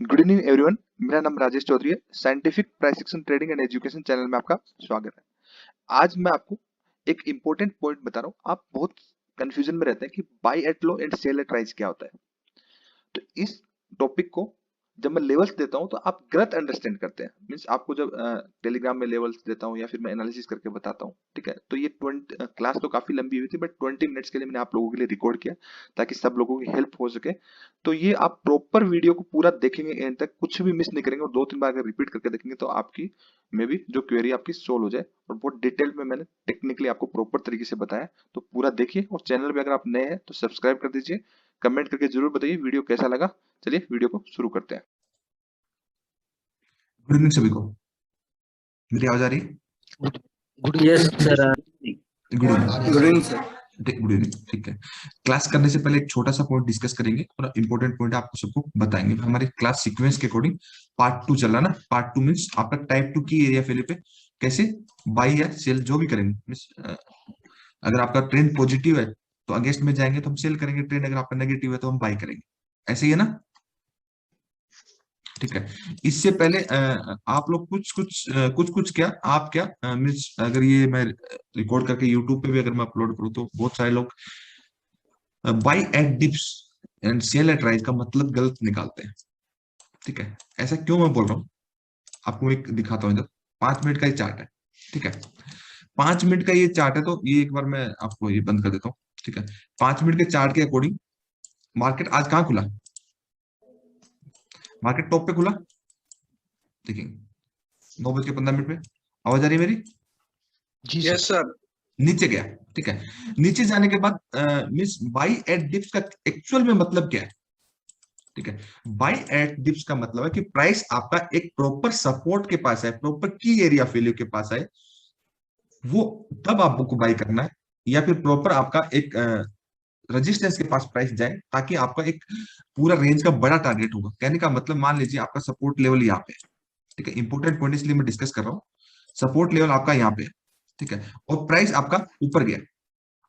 Good evening everyone. मेरा नाम राजेश चौधरी है। Scientific price action trading and education channel में आपका स्वागत है। आज मैं आपको एक इंपॉर्टेंट पॉइंट बता रहा हूँ। आप बहुत कंफ्यूजन में रहते हैं कि buy at low and sell at rise क्या होता है। तो इस टॉपिक को जब मैं लेवल्स देता हूं तो आप गलत अंडरस्टैंड करते हैं। मीन्स आपको जब टेलीग्राम में लेवल्स देता हूं या फिर मैं एनालिसिस करके बताता हूं, ठीक है, तो ये 20 क्लास तो काफी लंबी हुई थी, बट 20 मिनट्स के लिए मैंने आप लोगों के लिए रिकॉर्ड किया ताकि सब लोगों की हेल्प हो सके। तो ये आप प्रॉपर वीडियो को पूरा देखेंगे एंड तक, कुछ भी मिस नहीं करेंगे, और 2-3 बार अगर रिपीट करके देखेंगे तो आपकी मे बी जो क्वेरी आपकी सोल्व हो जाए। और बहुत डिटेल में मैंने टेक्निकली आपको प्रॉपर तरीके से बताया। तो पूरा देखिए, और चैनल पे अगर आप नए हैं तो सब्सक्राइब कर दीजिए। कमेंट करके जरूर बताइए वीडियो कैसा लगा। चलिए वीडियो को शुरू करते हैं। गुड इवनिंग सभी को। मेरी आवाज आ रही है? Good good yes sir. Good evening. Good evening sir. Good evening, ठीक है। क्लास करने से पहले एक छोटा सा पॉइंट डिस्कस करेंगे और इंपॉर्टेंट पॉइंट आपको सबको बताएंगे। हमारे क्लास सीक्वेंस के अकॉर्डिंग पार्ट 2 चल रहा ना। पार्ट 2 मीन्स आपका टाइप 2 की एरिया फेलियर पे कैसे बाई या सेल जो भी करेंगे। मीन्स अगर आपका ट्रेंड पॉजिटिव है तो अगेंस्ट में जाएंगे तो हम सेल करेंगे, ट्रेंड अगर आपका नेगेटिव है तो हम बाई करेंगे। ऐसे ही है ना, ठीक है। इससे पहले आप लोग कुछ क्या आप क्या मीन्स अगर ये मैं रिकॉर्ड करके यूट्यूब पे भी अगर मैं अपलोड करूँ तो बहुत सारे लोग buy at dips and sell at rise का मतलब गलत निकालते हैं, ठीक है। ऐसा क्यों मैं बोल रहा हूँ आपको एक दिखाता हूँ। इधर 5 मिनट का ये चार्ट है, ठीक है। 5 मिनट का ये चार्ट है, तो ये एक बार मैं आपको ये बंद कर देता हूँ, ठीक है। 5 मिनट के चार्ट के अकॉर्डिंग मार्केट आज कहाँ खुला? मार्केट टॉप पे खुला, देखिए 9:15 पे। आवाज आ रही है मेरी? जी यस सर। नीचे गया, ठीक है। नीचे जाने के बाद मीन्स बाई एट डिप्स का एक्चुअल में मतलब क्या है, ठीक है। बाई एट डिप्स का मतलब है कि प्राइस आपका एक प्रॉपर सपोर्ट के पास है, प्रॉपर की एरिया फेल्यू के पास है, वो तब आपको बाई करना है। या फिर प्रॉपर आपका एक रेजिस्टेंस के पास प्राइस जाए ताकि आपका एक पूरा रेंज का बड़ा टारगेट होगा। कहने का मतलब मान लीजिए आपका सपोर्ट लेवल यहाँ पे है, ठीक है। इंपोर्टेंट पॉइंट इसलिए मैं डिस्कस कर रहा हूँ। सपोर्ट लेवल आपका यहाँ पे है, ठीक है, और प्राइस आपका ऊपर गया,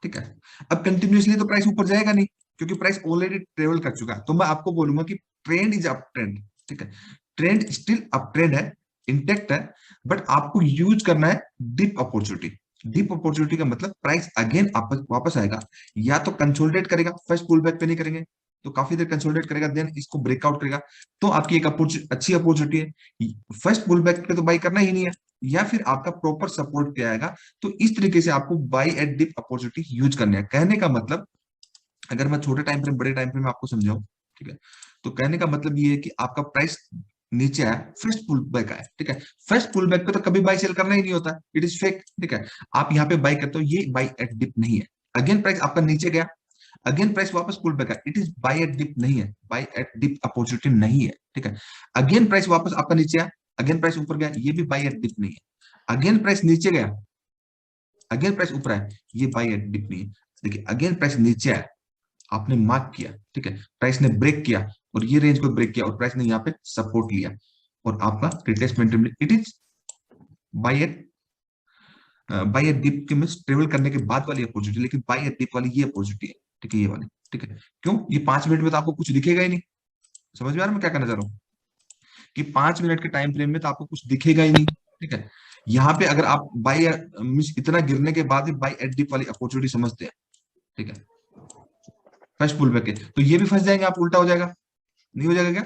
ठीक है। अब कंटिन्यूसली तो प्राइस ऊपर जाएगा नहीं, क्योंकि प्राइस ऑलरेडी ट्रेवल कर चुका है। तो मैं आपको बोलूंगा कि ट्रेंड इज अप ट्रेंड, ठीक है। ट्रेंड स्टिल अप ट्रेंड है, इंटेक्ट है, बट आपको यूज करना है डिप अपॉर्चुनिटी। डिप अपॉर्चुनिटी का मतलब प्राइस अगेन वापस आएगा, या तो कंसोलिडेट करेगा, फर्स्ट पुल बैक पे नहीं करेंगे तो काफी देर कंसोलिडेट करेगा, देन इसको ब्रेकआउट करेगा, तो आपकी एक अच्छी अपॉर्चुनिटी है। फर्स्ट पुल बैक पे तो बाई करना ही नहीं है, या फिर आपका प्रॉपर सपोर्ट पे आएगा। तो इस तरीके से आपको buy at dip opportunity use करनी है। कहने का मतलब, अगर मैं छोटे टाइम फ्रेम बड़े टाइम फ्रेम में आपको समझाऊं, ठीक है, तो कहने का मतलब ये है कि आपका प्राइस नीचे आया, फर्स्ट पुल बैक आया, ठीक है। फर्स्ट पुल बैक पे तो कभी बाई सेल करना ही नहीं होता, इट इज फेक, ठीक है। आप यहाँ पे बाई करते हो, ये बाई एट डिप नहीं है। अगेन प्राइस आपका नीचे गया, अगेन प्राइस वापस पुल बैक आया, it is buy at dip नहीं है, बाई एट डिप अपॉर्चुनिटी नहीं है, ठीक है। अगेन प्राइस वापस आपका नीचे आया, अगेन प्राइस ऊपर गया, ये भी बाई एट डिप नहीं है। अगेन प्राइस नीचे गया, अगेन प्राइस ऊपर आया, ये बाई एट डिप नहीं है। देखिए अगेन प्राइस नीचे आया, आपने मार्क किया, ठीक है, प्राइस ने ब्रेक किया और ये रेंज को ब्रेक किया और प्राइस ने यहाँ पे सपोर्ट लिया और आपका retracement, it is buy at dip के में ट्रेवल करने के बाद वाली अपॉर्चुनिटी, लेकिन बाय एट डिप वाली ये अपॉर्चुनिटी है, ठीक है, ये वाली, ठीक है। क्यों? ये 5 मिनट में तो आपको कुछ दिखेगा ही नहीं। समझ में आ रहा है मैं क्या कहना चाह रहा हूँ? कि 5 मिनट के टाइम फ्रेम में तो आपको कुछ दिखेगा ही नहीं, ठीक है। यहाँ पे अगर आप बाय मींस इतना गिरने के बाद भी बाय एट डिप वाली अपॉर्चुनिटी समझते हैं, ठीक है, फर्स्ट पुल बैक है, तो ये भी फंस जाएंगे आप, उल्टा हो जाएगा, नहीं हो जाएगा क्या?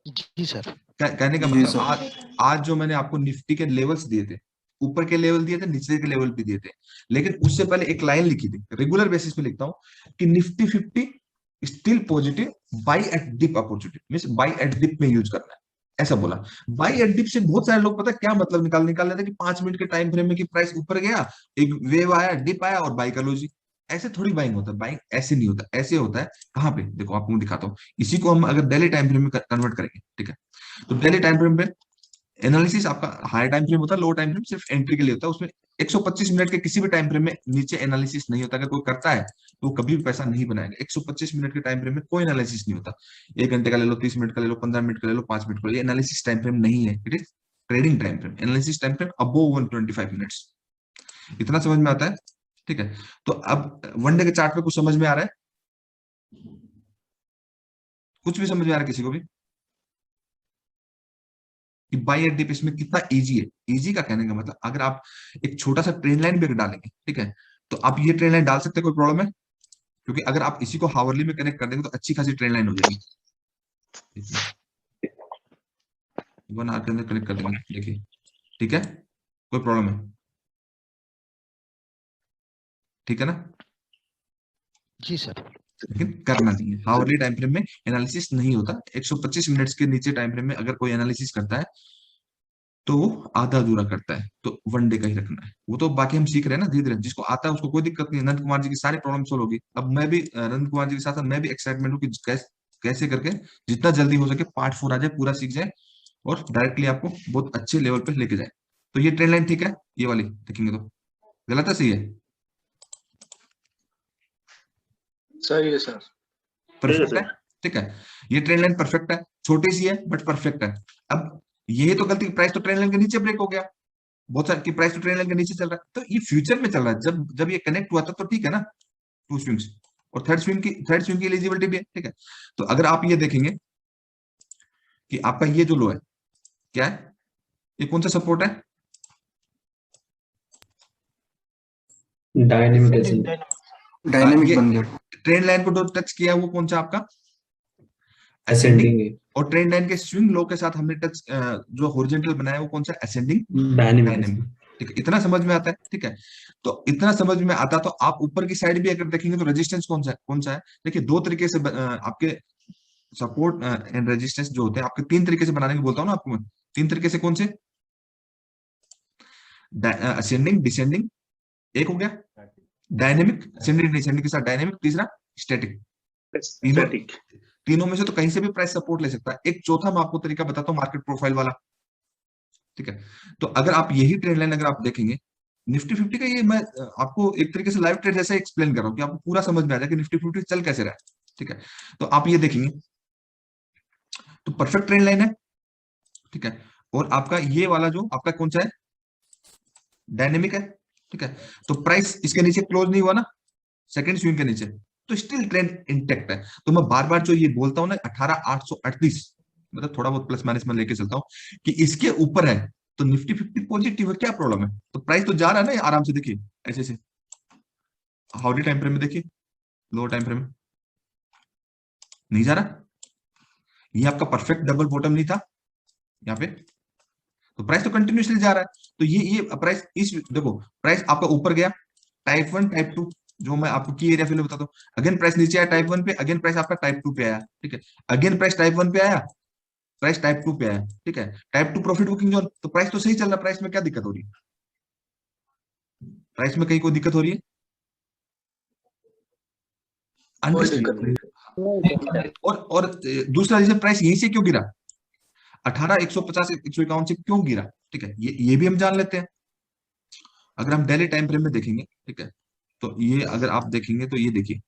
जी सर। कहने का जी मतलब सर। आज जो मैंने आपको निफ्टी के लेवल्स दिए थे, ऊपर के लेवल दिए थे, नीचे के लेवल भी दिए थे, लेकिन उससे पहले एक लाइन लिखी थी, रेगुलर बेसिस पे लिखता हूं कि Nifty 50 still positive, buy at dip opportunity, means buy at dip में यूज करना है, ऐसा बोला। बाई एट डिप से बहुत सारे लोग पता है क्या मतलब निकाल लेते हैं कि 5 मिनट के टाइम फ्रेम में कि प्राइस ऊपर गया, एक वेव आया, डिप आया और बाई कर लो जी। ऐसे थोड़ी बाइंग होता है, बाइंग ऐसे नहीं होता, ऐसे होता है कहाँ पे, देखो आपको मैं दिखाता हूँ। इसी को हम अगर डेली टाइम फ्रेम में कन्वर्ट करेंगे, ठीक है, तो डेली टाइम फ्रेम पे एनालिसिस आपका हायर टाइम फ्रेम होता है, लो टाइम फ्रेम सिर्फ एंट्री के लिए होता है। उसमें 125 मिनट के किसी भी टाइम फ्रेम में नीचे एनालिसिस नहीं होता। अगर कोई करता है तो वो कभी भी पैसा नहीं बनाएगा। 125 मिनट के टाइम फ्रेम में कोई एनालिसिस नहीं होता। 1 घंटे का ले लो, 30 मिनट का ले लो, 15 मिनट का ले लो, 5 मिनट का ले लो, ये एनालिसिस टाइम फ्रेम नहीं है, it is trading time frame. Analysis time frame above 125 minutes, इतना समझ में आता है, ठीक है। तो अब वन डे के चार्ट पे कुछ समझ में आ रहा है? कुछ भी समझ में आ रहा है किसी को भी कि बाई एट डिप इसमें कितना इजी है? इजी का कहने का मतलब अगर आप एक छोटा सा ट्रेन लाइन भी अगर डालेंगे, ठीक है, तो आप ये ट्रेन लाइन डाल सकते हैं, कोई प्रॉब्लम है? क्योंकि अगर आप इसी को हावरली में कनेक्ट कर देंगे तो अच्छी खासी ट्रेन लाइन हो जाएगी। 1 आवर के अंदर कनेक्ट कर देंगे, देखिए, ठीक है, कोई प्रॉब्लम है? ठीक है ना? जी सर। लेकिन करना नहीं है, हावरली टाइम फ्रेम में एनालिसिस नहीं होता। 125 मिनट्स के नीचे टाइम फ्रेम में अगर कोई एनालिसिस करता है तो वो आधा अधूरा करता है, तो 1 डे का ही रखना है। वो तो बाकी हम सीख रहे हैं ना धीरे धीरे, जिसको आता है उसको कोई दिक्कत नहीं है। नंद कुमार जी की सारी प्रॉब्लम सोल्व होगी। अब मैं भी नंद कुमार जी के साथ साथ मैं भी एक्साइटमेंट हूँ कि कैसे करके जितना जल्दी हो सके पार्ट 4 आ जाए, पूरा सीख जाए और डायरेक्टली आपको बहुत अच्छे लेवल पे लेके जाए। तो ये ट्रेन लाइन ठीक है, ये वाली देखेंगे तो गलत है, सही है? सही है सर। परफेक्ट है, ठीक है। ये ट्रेन लाइन परफेक्ट है, छोटी सी है बट परफेक्ट है। अब ये तो गलती, प्राइस तो ट्रेन लाइन के नीचे ब्रेक हो गया, बहुत सारे की प्राइस तो ट्रेन लाइन के नीचे चल रहा है, तो ये फ्यूचर में चल रहा है। जब जब ये कनेक्ट हुआ था तो ठीक है ना, 2 स्विंग्स, और थर्ड स्विंग की एलिजिबिलिटी भी है, ठीक है। तो अगर आप ये देखेंगे कि आपका ये जो लो है क्या है, ये कौन सा सपोर्ट है? डायनेमिक ये बन गया, ट्रेन लाइन को जो टच किया है वो कौन सा आपका? असेंडिंग। असेंडिंग है, और ट्रेन लाइन के स्विंग लो के साथ हमने टच जो हॉरिजॉन्टल बनाया वो कौन सा? Ascending dynamic dynamic. ठीक है, इतना समझ में आता है, ठीक है। तो इतना समझ में आता तो आप ऊपर की साइड भी अगर देखेंगे तो रेजिस्टेंस कौन सा है? देखिए, दो तरीके से आपके सपोर्ट एंड रेजिस्टेंस जो होते हैं आपके 3 तरीके से बनाने को बोलता हूँ ना आपको मैं। 3 तरीके से कौन से? असेंडिंग, डिसेंडिंग, एक हो गया डायनेमिक, असेंडिंग डिसेंडिंग के साथ डायनेमिक, तीसरा स्टैटिक। तीनों तीनों में से तो कहीं से भी प्राइस सपोर्ट ले सकता है। एक चौथा मैं आपको तरीका बताता हूँ, मार्केट प्रोफाइल वाला, ठीक है। तो अगर आप यही ट्रेंड लाइन अगर आप देखेंगे निफ्टी 50 का, ये मैं आपको एक तरीके से लाइव ट्रेड जैसा एक्सप्लेन कर रहा हूँ कि आपको पूरा समझ में आ जाए कि निफ्टी 50 चल कैसे रहा है, ठीक है। तो आप ये देखेंगे तो परफेक्ट ट्रेंड लाइन है, ठीक है। और आपका ये वाला जो आपका कौन सा है? डायनेमिक है, ठीक है। तो प्राइस इसके नीचे क्लोज नहीं हुआ ना, सेकंड स्विंग के नीचे, तो स्टिल ट्रेंड इंटेक्ट है। तो मैं बार बार जो ये बोलता हूँ ना 18,838, मतलब थोड़ा बहुत प्लस माइनस में लेके चलता हूँ कि इसके ऊपर है तो निफ्टी 50 पॉजिटिव है, क्या प्रॉब्लम है? तो प्राइस तो जा रहा है ना आराम से, देखिए ऐसे से। हाउडी टाइम फ्रेम में देखिए, लोअर टाइम फ्रेम में नहीं जा रहा। ये आपका परफेक्ट डबल बॉटम नहीं था यहाँ पे, तो प्राइस तो कंटिन्यूसली जा रहा है। तो ये प्राइस इस देखो, प्राइस आपका ऊपर गया टाइप 1 टाइप 2, जो मैं आपको की एरिया फिल बताता हूँ। अगेन प्राइस नीचे आया टाइप 1 पे, अगेन प्राइस आपका टाइप 2 पे आया, ठीक है। अगेन प्राइस टाइप 1 पे आया, प्राइस टाइप 2 पे आया, ठीक है। टाइप 2 प्रॉफिट बुकिंग जोन, तो प्राइस तो सही चल रहा है। प्राइस में क्या दिक्कत हो रही है? प्राइस में कहीं कोई दिक्कत हो रही है? कोई दिक्कत नहीं। और दूसरा रीजन, प्राइस यहीं से क्यों गिरा? 18,150 151 से क्यों गिरा, ठीक है, ये भी हम जान लेते हैं। अगर हम डेली टाइम फ्रेम में देखेंगे, ठीक है, तो ये अगर आप देखेंगे तो ये देखिए,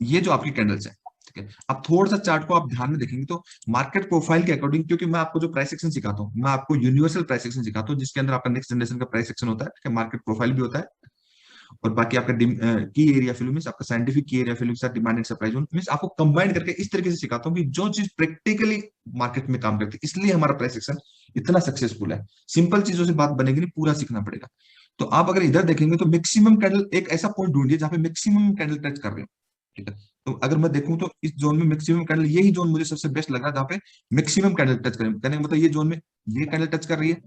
ये जो आपकी कैंडल्स है, ठीक है, आप थोड़ा सा चार्ट को आप ध्यान में देखेंगे तो मार्केट प्रोफाइल के अकॉर्डिंग, क्योंकि मैं आपको जो प्राइस एक्शन सिखाता हूँ, मैं आपको यूनिवर्सल प्राइस एक्शन सिखाता हूँ जिसके अंदर आपका नेक्स्ट जनरेशन का प्राइस एक्शन होता है, ठीक है, मार्केट प्रोफाइल भी होता है, और बाकी आपका की एरिया फिल्म मींस आपका साइंटिफिक की एरिया फिल्म के साथ demand and supply zone means आपको कंबाइन करके इस तरीके से सिखाता हूँ कि जो चीज प्रैक्टिकली मार्केट में काम करती है। इसलिए हमारा प्राइस एक्शन इतना सक्सेसफुल है। सिंपल चीजों से बात बनेगी नहीं, पूरा सीखना पड़ेगा। तो आप अगर इधर देखेंगे तो मैक्सिमम कैंडल, एक ऐसा पॉइंट ढूंढिए जहां पे मैक्सिमम कैंडल टच कर रहे हो, ठीक है। तो अगर मैं देखूं तो इस जोन में मैक्सिमम कैंडल, यही जोन मुझे सबसे बेस्ट लग रहा है जहां पे मैक्सिमम कैंडल टच करें। कहने का मतलब ये जोन में ये कैंडल टच कर रही है,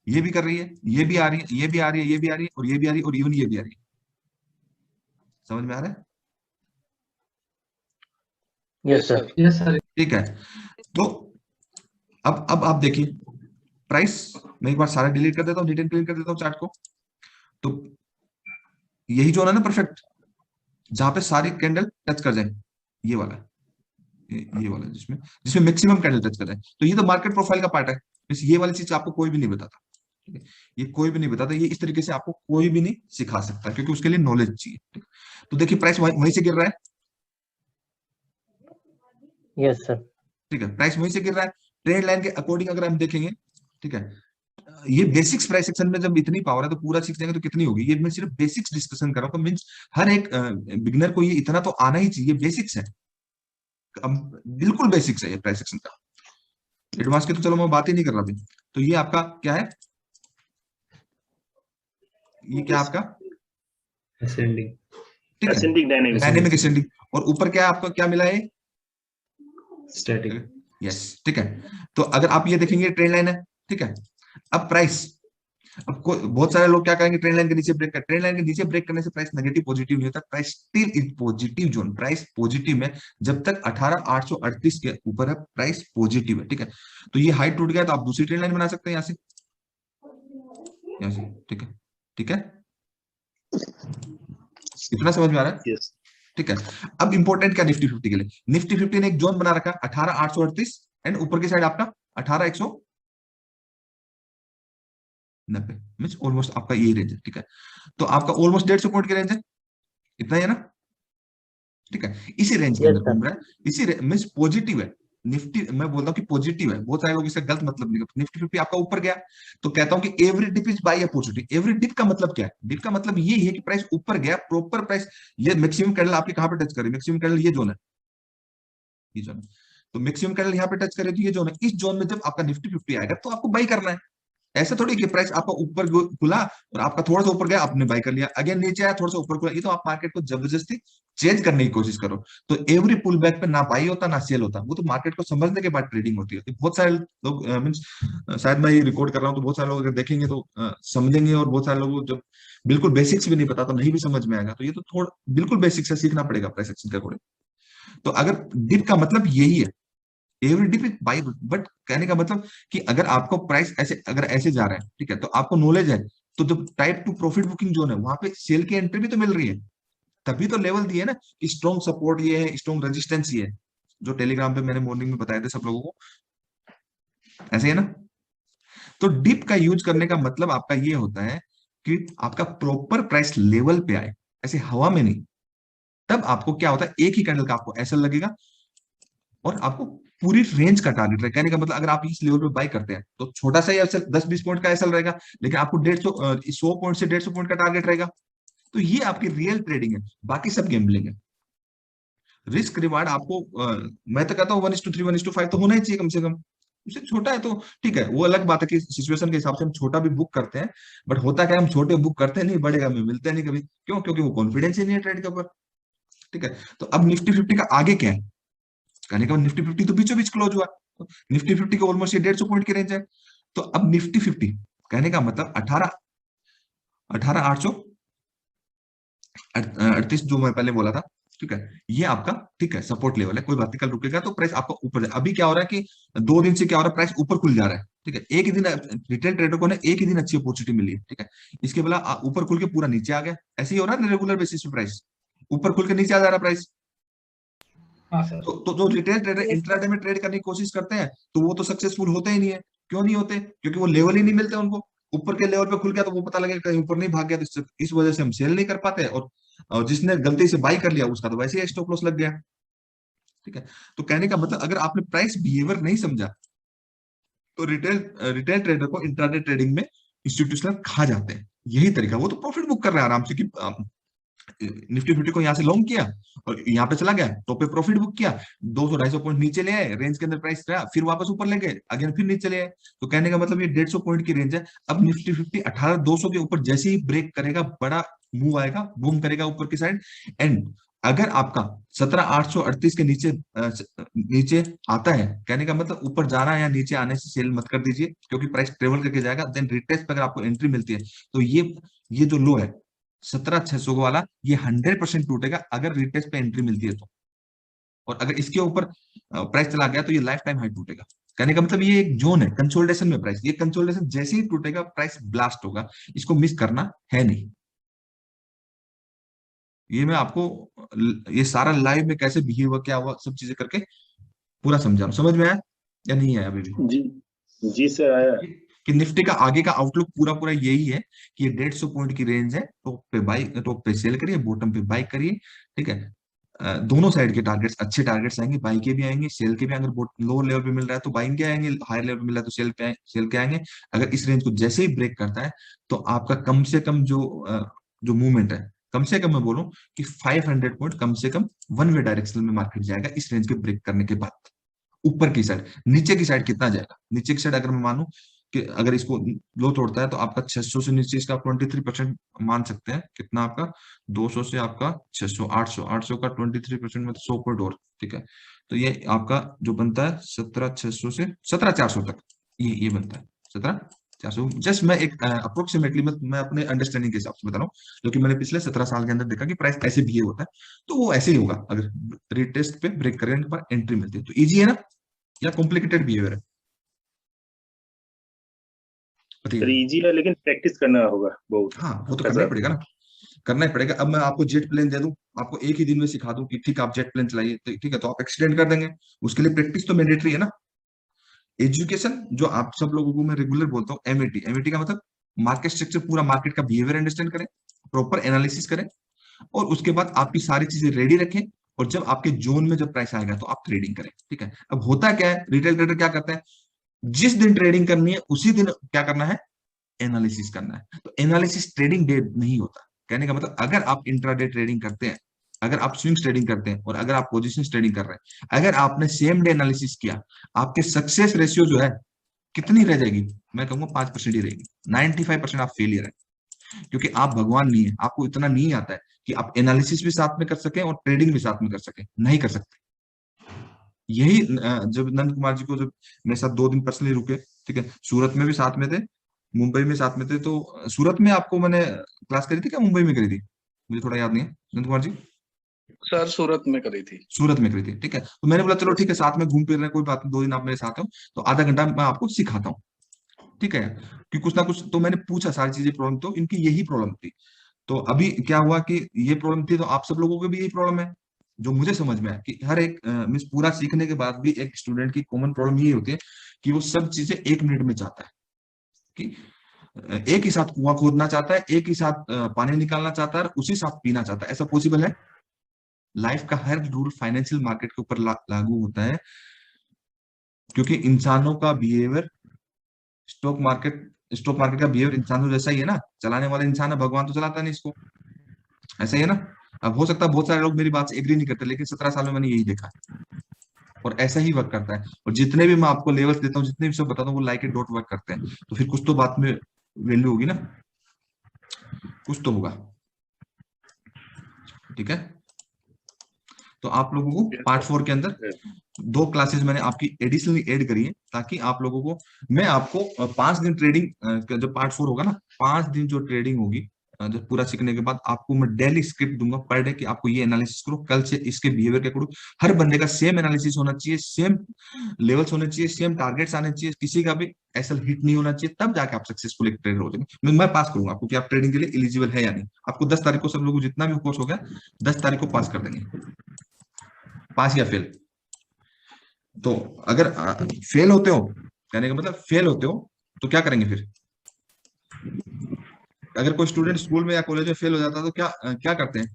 ये भी कर रही है, ये भी आ रही है, ये भी आ रही है, ये भी आ रही है, और ये भी आ रही है, और इवन ये भी आ रही है। समझ में आ रहा है? Yes sir. Yes sir. ठीक है। तो अब आप देखिए प्राइस, मैं एक बार सारा डिलीट कर देता हूँ, डिटेल क्लियर कर देता हूँ चार्ट को। तो यही जोन है ना परफेक्ट, जहां पे सारी कैंडल टच कर जाए, ये वाला, ये वाला जिसमें जिसमें मैक्सिमम कैंडल टच कर जाए। तो ये तो मार्केट प्रोफाइल का पार्ट है। ये वाली चीज आपको कोई भी नहीं बताता, ठीक है, ये कोई भी नहीं बताता, ये इस तरीके से आपको कोई भी नहीं सिखा सकता, क्योंकि उसके लिए नॉलेज चाहिए, ठीक है। तो देखिए प्राइस वहीं से गिर रहा है, यस सर। ठीक है, प्राइस वहीं से गिर रहा है। ट्रेंड लाइन के अकॉर्डिंग अगर हम देखेंगे, ठीक है, ये बेसिक्स प्राइस सेक्शन में जब इतनी पावर है तो पूरा सीख जाएंगे तो कितनी होगी। ये मैं सिर्फ बेसिक्स डिस्कशन कर रहा हूँ, तो मीन्स हर एक बिगिनर को ये इतना तो आना ही चाहिए, बेसिक्स है। बिल्कुल बेसिक्स है ये प्राइस एक्शन का। एडवांस की तो चलो मैं बात ही नहीं कर रहा अभी। तो ये आपका क्या है, ये क्या आपका असेंडिंग, ठीक है, Ascending dynamic. Dynamic ascending. और ऊपर क्या आपका क्या मिला है, स्टैटिक। यस ठीक है। तो अगर आप ये देखेंगे ट्रेंड लाइन है, ठीक है। अब प्राइस, अब बहुत सारे लोग क्या करेंगे, ट्रेंड लाइन के नीचे ब्रेक कर, ट्रेंड लाइन के नीचे ब्रेक करने से प्राइस नेगेटिव पॉजिटिव नहीं होता, price still in positive zone, price positive में जब तक 18,838 के ऊपर है प्राइस पॉजिटिव है, ठीक है। तो ये हाइट टूट गया तो आप दूसरी ट्रेंड लाइन बना सकते हैं यहाँ से, यहाँ से, ठीक है, ठीक है, इतना समझ में आ रहा है, Yes. ठीक है। अब इंपॉर्टेंट क्या निफ्टी 50 के लिए, निफ्टी 50 ने एक जोन बना रखा 18,838 एंड ऊपर की साइड आपका 18,190, मींस ऑलमोस्ट आपका ये रेंज है, ठीक है। तो आपका ऑलमोस्ट 150 पॉइंट की रेंज है, इतना ही है ना, ठीक है। इसी रेंज के Yes, अंदर घूम रहा है, इसी मींस पॉजिटिव है निफ्टी, मैं बोलता हूँ कि पॉजिटिव है, बहुत सारे लोग इसका गलत मतलब नहीं करते। निफ्टी 50 आपका ऊपर गया तो कहता हूँ कि every dip is buy opportunity. Every dip का मतलब क्या है, डिप का मतलब ये है कि प्राइस ऊपर गया, प्रॉपर प्राइस, ये मैक्सिमम कैंडल आपके कहां पे टच करे, मैक्सिमम कैंडल ये जोन है, ये जोन है। तो मैक्सिमम कैंडल यहाँ पे टच करे तो ये जोन है, इस जोन में जब आपका निफ्टी 50 आएगा तो आपको बाई करना है। ऐसा थोड़ी कि प्राइस आपका ऊपर खुला और आपका थोड़ा सा ऊपर गया आपने बाई कर लिया, अगेन नीचे आया थोड़ा सा ऊपर खुला, ये तो आप मार्केट को जबरदस्ती चेंज करने की कोशिश करो। तो एवरी पुल बैक पे ना बाई होता ना सेल होता, वो तो मार्केट को समझने के बाद ट्रेडिंग होती है। तो बहुत सारे लोग मीन्स शायद मैं ये रिकॉर्ड कर रहा हूँ तो बहुत सारे लोग अगर देखेंगे तो समझेंगे, और बहुत सारे लोग जब बिल्कुल बेसिक्स भी नहीं पता तो नहीं भी समझ में आएगा। तो ये तो थोड़ा बिल्कुल बेसिक्स से सीखना पड़ेगा प्राइस एक्शन के अकॉर्डिंग। तो अगर डिप का मतलब यही है, every dip is buy, but कहने का मतलब कि अगर आपको प्राइस ऐसे अगर ऐसे जा रहा है, ठीक है, तो आपको नॉलेज है, तो जब type two profit booking zone है वहां पे सेल की एंट्री भी तो मिल रही है, तभी तो लेवल दिए ना कि स्ट्रॉन्ग सपोर्ट ये है, स्ट्रॉन्ग रेजिस्टेंस ये है, जो टेलीग्राम पे मैंने मॉर्निंग में बताए थे सब लोगों को, ऐसे है ना। तो डिप का यूज करने का मतलब आपका ये होता है कि आपका प्रॉपर प्राइस लेवल पे आए, ऐसे हवा में नहीं। तब आपको क्या होता है, एक ही कैंडल का आपको ऐसा लगेगा और आपको पूरी रेंज का टारगेट रहेगा। कहने का मतलब अगर आप इस लेवल पे बाई करते हैं तो छोटा सा ही ऐसा 10-20 पॉइंट का ऐसा रहेगा, लेकिन आपको 100 पॉइंट से 150 पॉइंट का टारगेट रहेगा। तो ये आपकी रियल ट्रेडिंग है, बाकी सब गैम्बलिंग है। रिस्क रिवार्ड आपको मैं तो कहता हूँ 1:3 1:5 तो होना ही चाहिए कम से कम। उससे छोटा है तो ठीक है, वो अलग बात है कि सिचुएशन के हिसाब से हम छोटा भी बुक करते हैं, बट होता क्या है हम छोटे बुक करते नहीं, बड़े हमें मिलते नहीं कभी, क्यों, क्योंकि वो कॉन्फिडेंस ही नहीं है ट्रेड के ऊपर, ठीक है। तो अब निफ्टी 50 का आगे क्या है, कहने का निफ्टी 50 तो बीचों बीच क्लोज हुआ, तो निफ्टी 50 का ऑलमोस्ट ये 150 पॉइंट की रेंज है। तो अब निफ्टी 50 कहने का मतलब 18,838 जो मैं पहले बोला था, ठीक है, ये आपका ठीक है सपोर्ट लेवल है, कोई बात नहीं, कल रुकेगा तो प्राइस आपका ऊपर जाए। अभी क्या हो रहा है कि 2 दिन से क्या हो रहा है, प्राइस ऊपर खुल जा रहा है, ठीक है। एक ही दिन रिटेल ट्रेडर को ना एक ही दिन अच्छी अपॉर्चुनिटी मिली है, ठीक है। इसके बोला ऊपर खुल के पूरा नीचे आ गया, ऐसे ही हो रहा है रेगुलर बेसिस पे, प्राइस ऊपर खुल के नीचे आ जा रहा है प्राइस। हाँ सर। तो जो रिटेल ट्रेडर इंट्राडे में ट्रेड करने की कोशिश करते हैं तो वो तो सक्सेसफुल होते ही नहीं है। क्यों नहीं होते, क्योंकि वो लेवल ही नहीं मिलते उनको। ऊपर के लेवल पे खुल गया तो वो पता लगेगा कहीं ऊपर नहीं भाग गया, तो इस वजह से हम सेल नहीं कर पाते, और जिसने गलती से बाई कर लिया उसका तो वैसे ही स्टॉप लॉस लग गया, ठीक है। तो कहने का मतलब अगर आपने प्राइस बिहेवियर नहीं समझा तो रिटेल रिटेल ट्रेडर को इंट्राडे ट्रेडिंग में इंस्टीट्यूशनल खा जाते हैं। यही तरीका, वो तो प्रॉफिट बुक कर रहा है आराम से कि निफ्टी 50 को यहाँ से लॉन्ग किया और यहाँ पे चला गया, टॉप पे प्रॉफिट बुक किया, 200-250 पॉइंट नीचे ले आए, रेंज के अंदर प्राइस रहा, फिर वापस ऊपर ले गए, अगेन फिर नीचे ले आए। तो कहने का मतलब ये 150 पॉइंट की रेंज है। अब निफ्टी 50 18,200 के ऊपर जैसे ही ब्रेक करेगा, बड़ा मूव आएगा, बूम करेगा ऊपर की साइड, एंड अगर आपका 17,838 के नीचे नीचे आता है, कहने का मतलब ऊपर जाना है या नीचे आने से सेल मत कर दीजिए, क्योंकि प्राइस ट्रेवल करके जाएगा। देन रिटेस्ट पे अगर आपको एंट्री मिलती है तो ये जो लो है 17,600 वाला, ये 100% टूटेगा अगर रिटेस्ट पे एंट्री मिलती है तो, और अगर इसके ऊपर प्राइस चला गया तो ये लाइफ टाइम हाई टूटेगा। कहने का मतलब ये एक जोन है कंसोलिडेशन में प्राइस, ये कंसोलिडेशन जैसे ही टूटेगा प्राइस ब्लास्ट होगा, इसको मिस करना है नहीं। ये मैं आपको ये सारा लाइव में कैसे बिहेव हुआ क्या हुआ सब चीजें करके पूरा समझा रहा हूं, समझ में आया या नहीं आया अभी भी? जी जी सर आया। कि निफ्टी का आगे का आउटलुक पूरा पूरा यही है कि ये 150 पॉइंट की रेंज है, टॉप पे बाई, टॉप पे सेल करिए, बॉटम पे बाई करिए, ठीक है। दोनों साइड के टारगेट्स, अच्छे टारगेट्स आएंगे, बाई के भी आएंगे, सेल के भी। अगर लोअर लेवल पे मिल रहा है तो बाइंग के आएंगे, हायर लेवल पे मिल रहा है तो सेल के आएंगे। अगर इस रेंज को जैसे ही ब्रेक करता है तो आपका कम से कम जो मूवमेंट है, कम से कम मैं बोलूं कि 500 पॉइंट कम से कम वन वे डायरेक्शन में मार्केट जाएगा इस रेंज के ब्रेक करने के बाद। ऊपर की साइड, नीचे की साइड कितना जाएगा? नीचे की साइड अगर मैं मानूं कि अगर इसको लो तोड़ता है तो आपका 600 से नीचे इसका 23% मान सकते हैं। कितना आपका? 200 से आपका 600, 800, 800 का 23% मतलब 100 पॉइंट और, ठीक है। तो ये आपका जो बनता है 17,600 से 17,400 तक, ये बनता है 17,400। जस्ट मैं एक अप्रोक्सीमेटली मैं अपने अंडरस्टैंडिंग के हिसाब से बता रहा हूँ, जो कि मैंने पिछले 17 साल के अंदर देखा कि प्राइस ऐसे बिहेव होता है, तो वो ऐसे ही होगा अगर रिटेस्ट पे ब्रेक करने के बाद एंट्री मिलती है। तो इजी है ना या कॉम्प्लिकेटेड बिहेवियर है? सर बताइए। इजी है, लेकिन प्रैक्टिस करना होगा बहुत। हाँ वो तो करना ही पड़ेगा ना, करना ही पड़ेगा। अब मैं आपको जेट प्लेन दे दूं, आपको एक ही दिन में सिखा दूं कि ठीक है आप जेट प्लेन चलाइए, तो ठीक है, तो आप एक्सीडेंट कर देंगे। उसके लिए प्रैक्टिस तो मैंडेटरी है ना। एजुकेशन जो आप सब लोगों को मैं रेगुलर बोलता हूँ, एमएटी, एमएटी का मतलब मार्केट स्ट्रक्चर, पूरा मार्केट का बिहेवियर अंडरस्टैंड करें, प्रॉपर एनालिसिस करें, और उसके बाद आपकी सारी चीजें रेडी रखें, और जब आपके जोन में जब प्राइस आएगा तो आप ट्रेडिंग करें, ठीक है। अब होता क्या है, रिटेल ट्रेडर क्या करते हैं, जिस दिन ट्रेडिंग करनी है उसी दिन क्या करना है, एनालिसिस करना है। तो एनालिसिस ट्रेडिंग डे नहीं होता। कहने का मतलब अगर आप इंट्राडे ट्रेडिंग करते हैं, अगर आप स्विंग्स ट्रेडिंग करते हैं, और अगर आप पोजीशन ट्रेडिंग कर रहे हैं, अगर आपने सेम डे एनालिसिस किया, आपके सक्सेस रेशियो जो है कितनी रह जाएगी? मैं कहूंगा 5% ही रहेगी। 95% आप फेलियर है, क्योंकि आप भगवान नहीं है, आपको इतना नहीं आता है कि आप एनालिसिस भी साथ में कर सकें और ट्रेडिंग भी साथ में कर सकें, नहीं कर सकते। यही जब नंद कुमार जी को जब मेरे साथ 2 दिन पर्सनली रुके, ठीक है, सूरत में भी साथ में थे, मुंबई में साथ में थे, तो सूरत में आपको मैंने क्लास करी थी क्या मुंबई में करी थी? मुझे थोड़ा याद नहीं है, नंद कुमार जी। सर सूरत में करी थी। सूरत में करी थी, ठीक है। तो मैंने बोला चलो ठीक है, साथ में घूम फिर रहे हैं, कोई बात नहीं, 2 दिन आप मेरे साथ हो तो आधा घंटा मैं आपको सिखाता हूँ, ठीक है। कि कुछ ना कुछ तो मैंने पूछा, सारी चीजें प्रॉब्लम, तो इनकी यही प्रॉब्लम थी। तो अभी क्या हुआ कि ये प्रॉब्लम थी, तो आप सब लोगों को भी यही प्रॉब्लम है। जो मुझे समझ में आया कि हर एक मीन्स पूरा सीखने के बाद भी एक स्टूडेंट की कॉमन प्रॉब्लम यही होती है कि वो सब चीजें 1 मिनट में चाहता है, कि एक ही साथ कुआं खोदना चाहता है, एक ही साथ पानी निकालना चाहता है, और उसी साथ पीना चाहता है। ऐसा पॉसिबल है? लाइफ का हर रूल फाइनेंशियल मार्केट के ऊपर लागू होता है, क्योंकि इंसानों का बिहेवियर स्टॉक मार्केट का बिहेवियर इंसानों जैसा ही है ना। चलाने वाला इंसान है, भगवान तो चलाता नहीं इसको, ऐसा ही है ना। अब हो सकता है बहुत सारे लोग मेरी बात से एग्री नहीं करते, लेकिन 17 साल में मैंने यही देखा है, और ऐसा ही वर्क करता है। और जितने भी मैं आपको लेवल्स देता हूँ, जितने भी सब बताता हूँ, वो लाइक एंड डॉट वर्क करते हैं। तो फिर कुछ तो बात में वैल्यू होगी ना, कुछ तो होगा, ठीक है। तो आप लोगों को पार्ट 4 के अंदर 2 क्लासेस मैंने आपकी एडिशनली ऐड करी है, ताकि आप लोगों को मैं आपको 5 दिन ट्रेडिंग, जब पार्ट 4 होगा ना, 5 दिन जो ट्रेडिंग होगी, जब पूरा सीखने के बाद आपको मैं डेली स्क्रिप्ट दूंगा पर डे, कि आपको ये एनालिसिस करो, कल से इसके बिहेवियर के अकॉर्डिंग हर बंदे का सेम एनालिसिस होना चाहिए, सेम लेवल्स होने चाहिए, सेम टारगेट्स आने चाहिए, किसी का भी ऐसा हिट नहीं होना चाहिए, तब जाके आप सक्सेसफुल एक ट्रेडर हो जाएंगे। मैं पास करूंगा आपको कि आप ट्रेडिंग के लिए एलिजिबल है या नहीं। आपको 10 तारीख को सब लोग जितना भी कोर्स हो गया 10 तारीख को पास कर देंगे, पास या फेल। तो अगर फेल होते हो, कहने का मतलब फेल होते हो, तो क्या करेंगे फिर? अगर कोई स्टूडेंट स्कूल में या कॉलेज में फेल हो जाता है तो क्या करते हैं?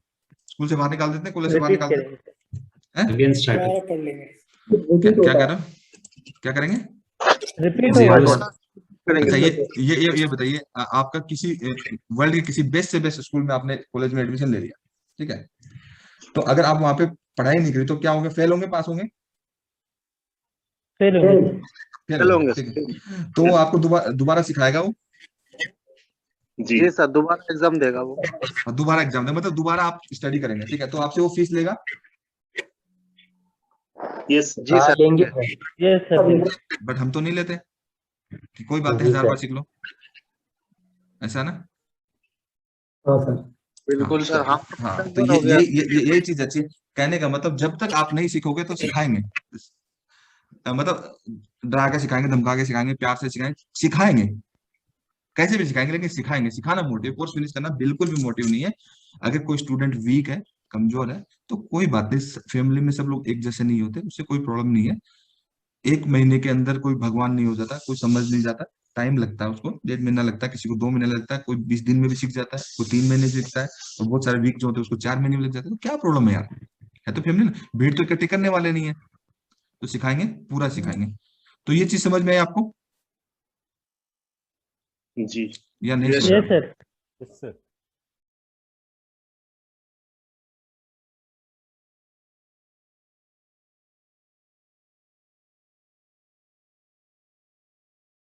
स्कूल से बाहर निकाल देते हैं, कॉलेज से बाहर रिपीट निकाल देते करेंगे, हैं? अगेन स्टार्ट दोबारा पढ़ लेंगे, क्या कर रहे हो, क्या करेंगे? रिपीट जीरो होगा। अच्छा ये बताइए, आपका किसी वर्ल्ड के किसी बेस्ट से बेस्ट स्कूल में आपने कॉलेज में एडमिशन ले लिया, ठीक है। तो अगर आप वहां पे पढ़ाई नहीं करी तो क्या होंगे, फेल होंगे, पास होंगे? फेल होंगे। फेल होंगे, ठीक है। तो वो आपको दोबारा सिखाएगा वो? जी सर दोबारा एग्जाम देगा वो। दोबारा एग्जाम देगा, मतलब दोबारा आप स्टडी करेंगे, ठीक है। तो आपसे वो फीस लेगा? यस जी सर लेंगे। Yes sir. बट हम तो नहीं लेते कि कोई बात है, जी 1000 बार सर। सीख लो, ऐसा ना। हाँ सर। हाँ बिल्कुल सर। तो हाँ हाँ तो एक बार हो गया। यही चीज अच्छी है। कहने का मतलब जब तक आप नहीं सीखोगे तो सिखाएंगे, मतलब डरा के सिखाएंगे, धमका के सिखाएंगे, प्यार से सिखाएंगे, कैसे भी सिखाएंगे, लेकिन सिखाएंगे। सिखाना मोटिव, कोर्स फिनिश करना बिल्कुल भी मोटिव नहीं है। अगर कोई स्टूडेंट वीक है, कमजोर है, तो कोई बात नहीं, फैमिली में सब लोग एक जैसे नहीं होते, उससे कोई प्रॉब्लम नहीं है। 1 महीने के अंदर कोई भगवान नहीं हो जाता, कोई समझ नहीं जाता, टाइम लगता है उसको, 1.5 महीना लगता है, किसी को 2 महीने लगता है, कोई 20 दिन में भी सीख जाता है, कोई 3 महीने सीखता है, और बहुत सारे वीक जो होते हैं उसको 4 महीने में लग जाता है। तो क्या प्रॉब्लम है यार, है तो फैमिली ना, भीड़ तो इकट्ठी करने वाले नहीं है। तो सिखाएंगे, पूरा सिखाएंगे। तो ये चीज समझ में आई आपको जी या नहीं? Yes, समझ यस में? सर।